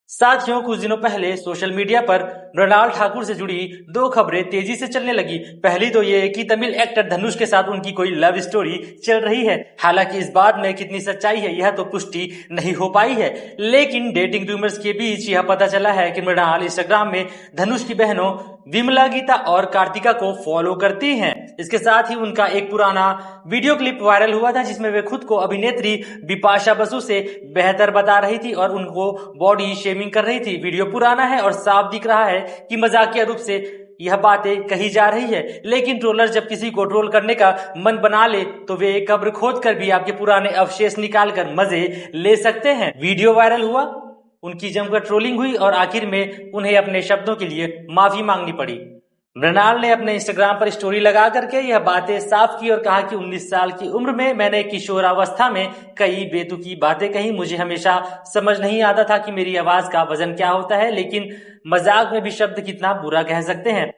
साथियों, कुछ दिनों पहले सोशल मीडिया पर मृणाल ठाकुर से जुड़ी दो खबरें तेजी से चलने लगी। पहली तो ये कि तमिल एक्टर धनुष के साथ उनकी कोई लव स्टोरी चल रही है। हालांकि इस बात में कितनी सच्चाई है यह तो पुष्टि नहीं हो पाई है, लेकिन डेटिंग रूमर्स के बीच यह पता चला है कि मृणाल इंस्टाग्राम में धनुष की बहनों विमला, गीता और कार्तिका को फॉलो करती हैं। इसके साथ ही उनका एक पुराना वीडियो क्लिप वायरल हुआ था जिसमें वे खुद को अभिनेत्री बिपाशा बसु से बेहतर बता रही थी और उनको बॉडी शेमिंग कर रही थी। वीडियो पुराना है और साफ दिख रहा है कि मजाकिया रूप से यह बातें कही जा रही है, लेकिन ट्रोलर जब किसी को ट्रोल करने का मन बना ले तो वे कब्र खोद कर भी आपके पुराने अवशेष निकाल कर मजे ले सकते हैं। वीडियो वायरल हुआ, उनकी जमकर ट्रोलिंग हुई और आखिर में उन्हें अपने शब्दों के लिए माफी मांगनी पड़ी। मृणाल ने अपने इंस्टाग्राम पर स्टोरी लगा करके यह बातें साफ की और कहा कि 19 साल की उम्र में मैंने किशोरावस्था में कई बेतुकी बातें कही। मुझे हमेशा समझ नहीं आता था कि मेरी आवाज का वजन क्या होता है, लेकिन मजाक में भी शब्द कितना बुरा कह सकते हैं।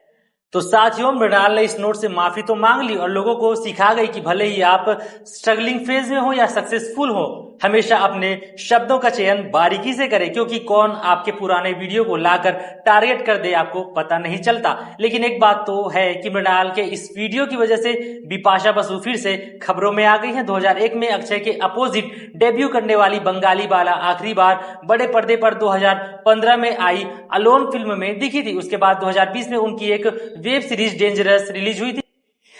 तो साथियों, मृणाल ने इस नोट से माफी तो मांग ली और लोगों को सिखा गई कि भले ही आप स्ट्रगलिंग फेज में हो या सक्सेसफुल हो, हमेशा अपने शब्दों का चयन बारीकी से करें, क्योंकि कौन आपके पुराने वीडियो को लाकर टारगेट कर दे आपको पता नहीं चलता। लेकिन एक बात तो है कि मृणाल के इस वीडियो की वजह से बिपाशा बसु फिर से खबरों में आ गई हैं। 2001 में अक्षय के अपोजिट डेब्यू करने वाली बंगाली बाला आखिरी बार बड़े पर्दे पर 2015 में आई अलोन फिल्म में दिखी थी। उसके बाद 2020 में उनकी एक वेब सीरीज डेंजरस रिलीज हुई थी।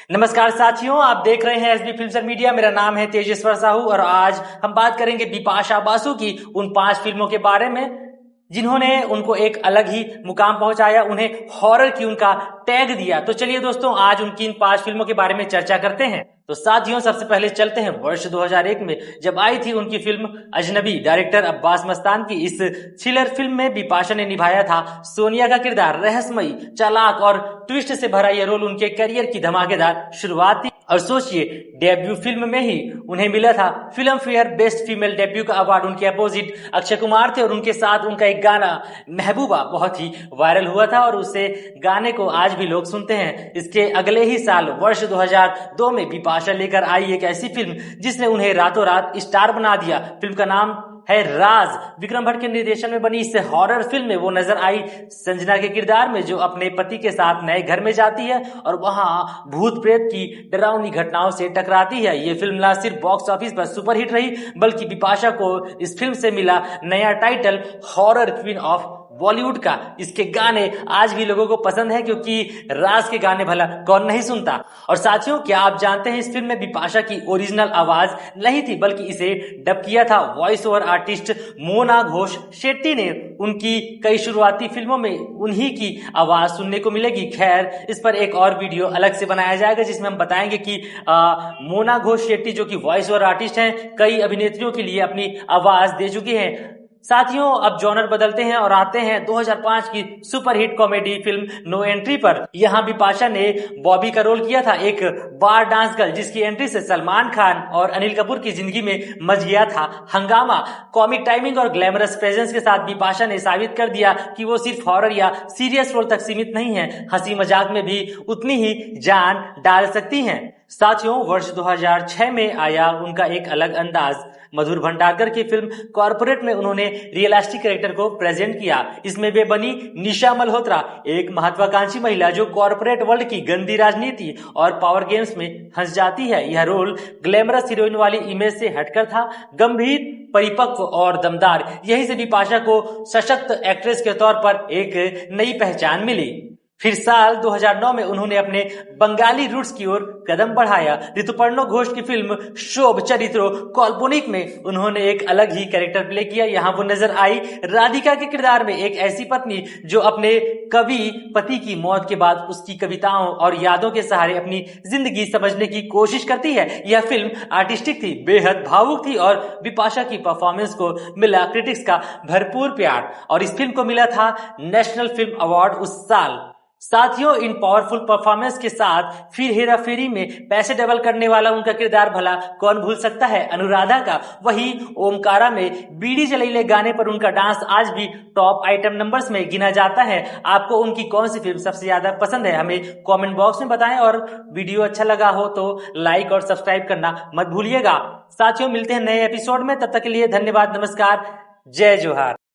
नमस्कार साथियों, आप देख रहे हैं एसबी फिल्म्स एंड मीडिया। मेरा नाम है तेजेश्वर साहू और आज हम बात करेंगे बिपाशा बासु की उन 5 फिल्मों के बारे में जिन्होंने उनको एक अलग ही मुकाम पहुंचाया, उन्हें हॉरर की उनका टैग दिया। तो चलिए दोस्तों, आज उनकी इन 5 फिल्मों के बारे में चर्चा करते हैं। तो साथियों, सबसे पहले चलते हैं वर्ष 2001 में, जब आई थी उनकी फिल्म अजनबी। डायरेक्टर अब्बास मस्तान की इस थ्रिलर फिल्म में बिपाशा ने निभाया था सोनिया का किरदार। रहस्यमयी, चालाक और ट्विस्ट से भरा यह रोल उनके करियर की धमाकेदार शुरुआत थी। और सोचिए, डेब्यू फिल्म में ही उन्हें मिला था film fair best female debut का अवार्ड। उनके अपोजिट अक्षय कुमार थे और उनके साथ उनका एक गाना महबूबा बहुत ही वायरल हुआ था और उसे गाने को आज भी लोग सुनते हैं। इसके अगले ही साल वर्ष 2002 में बिपाशा लेकर आई एक ऐसी फिल्म जिसने उन्हें रातों रात स्टार बना दिया। फिल्म का नाम है राज। विक्रम भट्ट के निर्देशन में बनी इस हॉरर फिल्म में वो नजर आई संजना के किरदार में, जो अपने पति के साथ नए घर में जाती है और वहां भूत प्रेत की डरावनी घटनाओं से टकराती है। ये फिल्म ना सिर्फ बॉक्स ऑफिस पर सुपरहिट रही, बल्कि बिपाशा को इस फिल्म से मिला नया title horror queen of Bollywood का। इसके गाने आज भी लोगों को पसंद है, क्योंकि राज के गाने भला कौन नहीं सुनता। और साथियों, क्या आप जानते हैं इस फिल्म में बिपाशा की ओरिजिनल आवाज नहीं थी, बल्कि इसे डब किया था voice over artist Mona Ghosh Shetty ने। उनकी कई शुरुआती फिल्मों में उन्हीं की आवाज सुनने को मिलेगी। खैर, इस पर एक और वीडियो अलग से बनाया जाएगा जिसमें हम बताएंगे कि मोना घोष शेट्टी, जो कि वॉइस ओवर आर्टिस्ट हैं, कई अभिनेत्रियों के लिए अपनी आवाज दे चुके हैं। साथियों, अब जॉनर बदलते हैं और आते हैं 2005 की superhit comedy film No Entry पर। यहाँ बिपाशा ने बॉबी का रोल किया था, एक बार डांस गर्ल, जिसकी एंट्री से सलमान खान और अनिल कपूर की जिंदगी में मच गया था हंगामा। कॉमिक टाइमिंग और ग्लैमरस प्रेजेंस के साथ बिपाशा ने साबित कर दिया कि वो सिर्फ हॉरर या सीरियस रोल तक सीमित नहीं है, हंसी मजाक में भी उतनी ही जान डाल सकती हैं। साथियों, वर्ष 2006 में आया उनका एक अलग अंदाज। मधुर भंडारकर की फिल्म कॉर्पोरेट में उन्होंने रियलिस्टिक कैरेक्टर को प्रेजेंट किया। इसमें वे बनी निशा मल्होत्रा, एक महत्वाकांक्षी महिला जो कॉर्पोरेट वर्ल्ड की गंदी राजनीति और पावर गेम्स में फंस जाती है। यह रोल ग्लैमरस हीरोइन वाली इमेज से हटकर था, गंभीर, परिपक्व और दमदार। यही से बिपाशा को सशक्त एक्ट्रेस के तौर पर एक नई पहचान मिली। फिर साल 2009 में उन्होंने अपने बंगाली रूट्स की ओर कदम बढ़ाया। ऋतुपर्णो घोष की फिल्म शोभ चरित्रों कॉल्पनिक में उन्होंने एक अलग ही कैरेक्टर प्ले किया। यहाँ वो नजर आई राधिका के किरदार में, एक ऐसी पत्नी जो अपने कवि पति की मौत के बाद उसकी कविताओं और यादों के सहारे अपनी जिंदगी समझने की कोशिश करती है। यह फिल्म आर्टिस्टिक थी, बेहद भावुक थी और बिपाशा की परफॉर्मेंस को मिला क्रिटिक्स का भरपूर प्यार और इस फिल्म को मिला था नेशनल फिल्म अवार्ड उस साल। साथियों, इन पावरफुल परफॉर्मेंस के साथ फिर हेरा फेरी में पैसे डबल करने वाला उनका किरदार भला कौन भूल सकता है, अनुराधा का। वही ओमकारा में बीड़ी जलीले गाने पर उनका डांस आज भी टॉप आइटम नंबर्स में गिना जाता है। आपको उनकी कौन सी फिल्म सबसे ज्यादा पसंद है, हमें कमेंट बॉक्स में बताएं और वीडियो अच्छा लगा हो तो लाइक और सब्सक्राइब करना मत भूलिएगा। साथियों, मिलते हैं नए एपिसोड में, तब तक के लिए धन्यवाद, नमस्कार, जय जोहार।